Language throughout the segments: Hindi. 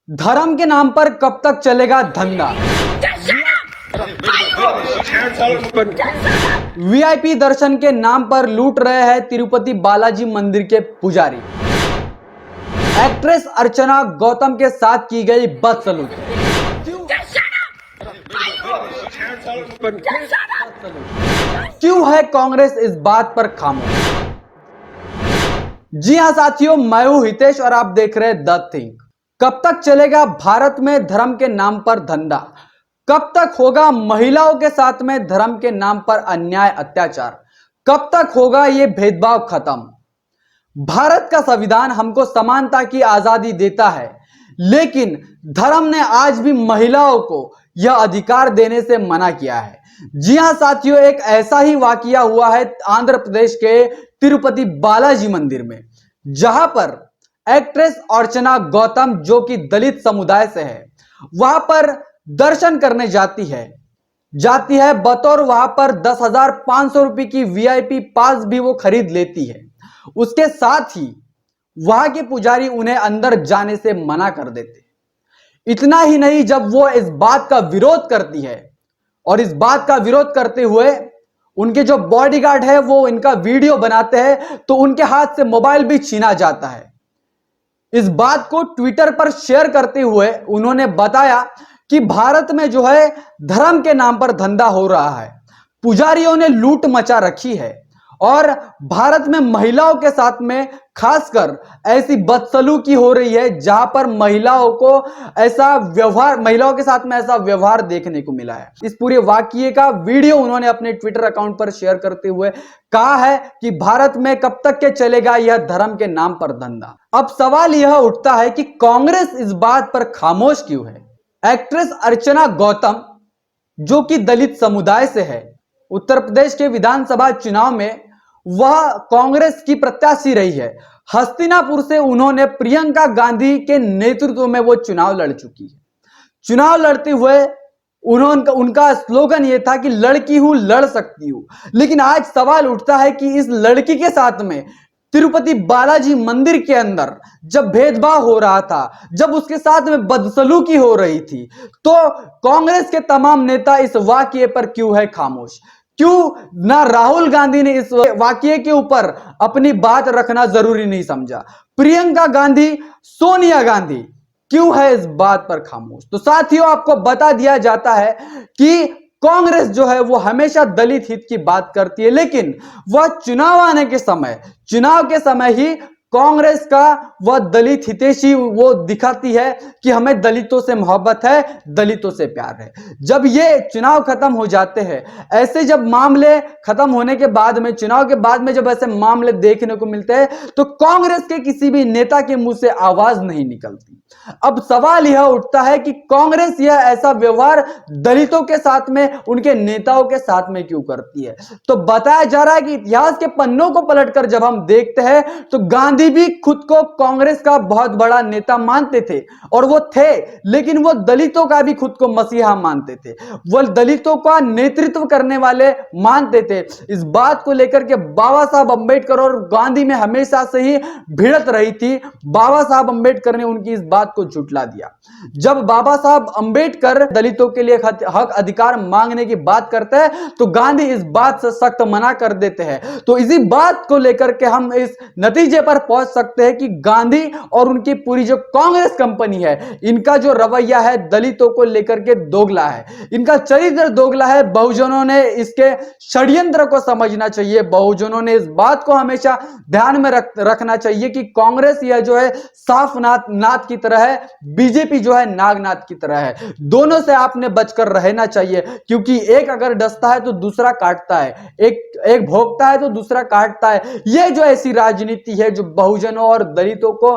धर्म के नाम पर कब तक चलेगा धंधा? वीआईपी दर्शन के नाम पर लूट रहे हैं तिरुपति बालाजी मंदिर के पुजारी। एक्ट्रेस अर्चना गौतम के साथ की गई बदसलूकी। क्यों है कांग्रेस इस बात पर खामोश? जी हां साथियों, मैं हूं हितेश और आप देख रहे हैं द थिंक। कब तक चलेगा भारत में धर्म के नाम पर धंधा? कब तक होगा महिलाओं के साथ में धर्म के नाम पर अन्याय अत्याचार? कब तक होगा यह भेदभाव खत्म? भारत का संविधान हमको समानता की आजादी देता है, लेकिन धर्म ने आज भी महिलाओं को यह अधिकार देने से मना किया है। जी हां साथियों, एक ऐसा ही वाकया हुआ है आंध्र प्रदेश के तिरुपति बालाजी मंदिर में, जहां पर एक्ट्रेस अर्चना गौतम, जो कि दलित समुदाय से है, वहां पर दर्शन करने जाती है बतौर वहां पर 10,500 रुपए की वीआईपी पास भी वो खरीद लेती है। उसके साथ ही वहां के पुजारी उन्हें अंदर जाने से मना कर देते। इतना ही नहीं, जब वो इस बात का विरोध करती है और इस बात का विरोध करते हुए उनके जो बॉडीगार्ड है वो इनका वीडियो बनाते हैं, तो उनके हाथ से मोबाइल भी छीना जाता है। इस बात को ट्विटर पर शेयर करते हुए उन्होंने बताया कि भारत में जो है धर्म के नाम पर धंधा हो रहा है, पुजारियों ने लूट मचा रखी है और भारत में महिलाओं के साथ में खासकर ऐसी बदसलूकी हो रही है, जहां पर महिलाओं के साथ में ऐसा व्यवहार देखने को मिला है। इस पूरे वाकये का वीडियो उन्होंने अपने ट्विटर अकाउंट पर शेयर करते हुए कहा है कि भारत में कब तक के चलेगा यह धर्म के नाम पर धंधा। अब सवाल यह उठता है कि कांग्रेस इस बात पर खामोश क्यों है? एक्ट्रेस अर्चना गौतम, जो कि दलित समुदाय से है, उत्तर प्रदेश के विधानसभा चुनाव में वह कांग्रेस की प्रत्याशी रही है। हस्तिनापुर से उन्होंने प्रियंका गांधी के नेतृत्व में वो चुनाव लड़ चुकी है। चुनाव लड़ते हुए उनका स्लोगन ये था कि लड़की हूं, लड़ सकती हूं। लेकिन आज सवाल उठता है कि इस लड़की के साथ में तिरुपति बालाजी मंदिर के अंदर जब भेदभाव हो रहा था, जब उसके साथ में बदसलूकी हो रही थी, तो कांग्रेस के तमाम नेता इस वाकये पर क्यों है खामोश? क्यों ना राहुल गांधी ने इस वाकये के ऊपर अपनी बात रखना जरूरी नहीं समझा? प्रियंका गांधी, सोनिया गांधी क्यों है इस बात पर खामोश? तो साथियों, आपको बता दिया जाता है कि कांग्रेस जो है वो हमेशा दलित हित की बात करती है, लेकिन वह चुनाव के समय ही कांग्रेस का वह दलित हितैषी वो दिखाती है कि हमें दलितों से मोहब्बत है, दलितों से प्यार है। जब ये चुनाव खत्म हो जाते हैं, ऐसे जब मामले खत्म होने के बाद में, चुनाव के बाद में जब ऐसे मामले देखने को मिलते हैं, तो कांग्रेस के किसी भी नेता के मुंह से आवाज नहीं निकलती। अब सवाल यह उठता है कि कांग्रेस यह ऐसा व्यवहार दलितों के साथ में, उनके नेताओं के साथ में क्यों करती है? तो बताया जा रहा है कि इतिहास के पन्नों को पलटकर जब हम देखते हैं, तो गांधी भी खुद को कांग्रेस का बहुत बड़ा नेता मानते थे, और वो थे, लेकिन वो दलितों का भी खुद को मसीहा मानते थे, वो दलितों का नेतृत्व करने वाले मानते थे। इस बात को लेकर के बाबा साहब अंबेडकर और गांधी में हमेशा से ही भिड़त रही थी। बाबा साहब अंबेडकर ने उनकी इस बात को झुठला दिया। जब बाबा साहब अंबेडकर दलितों के लिए हक अधिकार मांगने की बात करते हैं, तो गांधी इस बात से सख्त मना कर देते हैं। तो इसी बात को लेकर के हम इस नतीजे पर पहुंच सकते हैं कि गांधी और उनकी पूरी जो कांग्रेस कंपनी है, इनका जो रवैया है दलितों को लेकर के दोगला है, इनका चरित्र दोगला है। बहुजनों ने इसके षड्यंत्र को समझना चाहिए। बहुजनों ने इस बात को हमेशा ध्यान में रखना चाहिए कि कांग्रेस यह जो है साफ नाथ की तरह है, बीजेपी जो है नागनाथ की तरह है। दोनों से आपने बचकर रहना चाहिए, क्योंकि एक अगर डसता है तो दूसरा काटता है, एक भोगता है तो दूसरा काटता है। यह जो ऐसी राजनीति है जो बहुजनों और दलितों को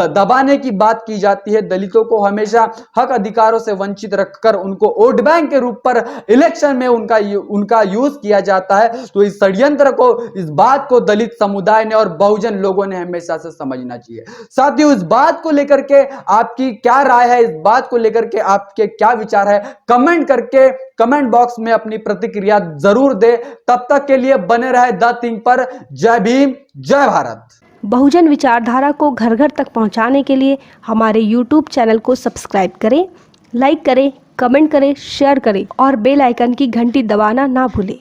दबाने की बात की जाती है, दलितों को हमेशा हक अधिकारों से वंचित रखकर उनको वोट बैंक के रूप पर इलेक्शन में उनका यूज किया जाता है। तो इस षड्यंत्र को, इस बात को दलित समुदाय ने और बहुजन लोगों ने हमेशा से समझना चाहिए। साथियों, इस बात को लेकर के आपकी क्या राय है? इस बात को लेकर के आपके क्या विचार है? कमेंट करके कमेंट बॉक्स में अपनी प्रतिक्रिया जरूर दे। तब तक के लिए बने रहे द थिंक पर। जय भीम, जय भारत। बहुजन विचारधारा को घर घर तक पहुंचाने के लिए हमारे YouTube चैनल को सब्सक्राइब करें, लाइक करें, कमेंट करें, शेयर करें और बेल आइकन की घंटी दबाना ना भूलें।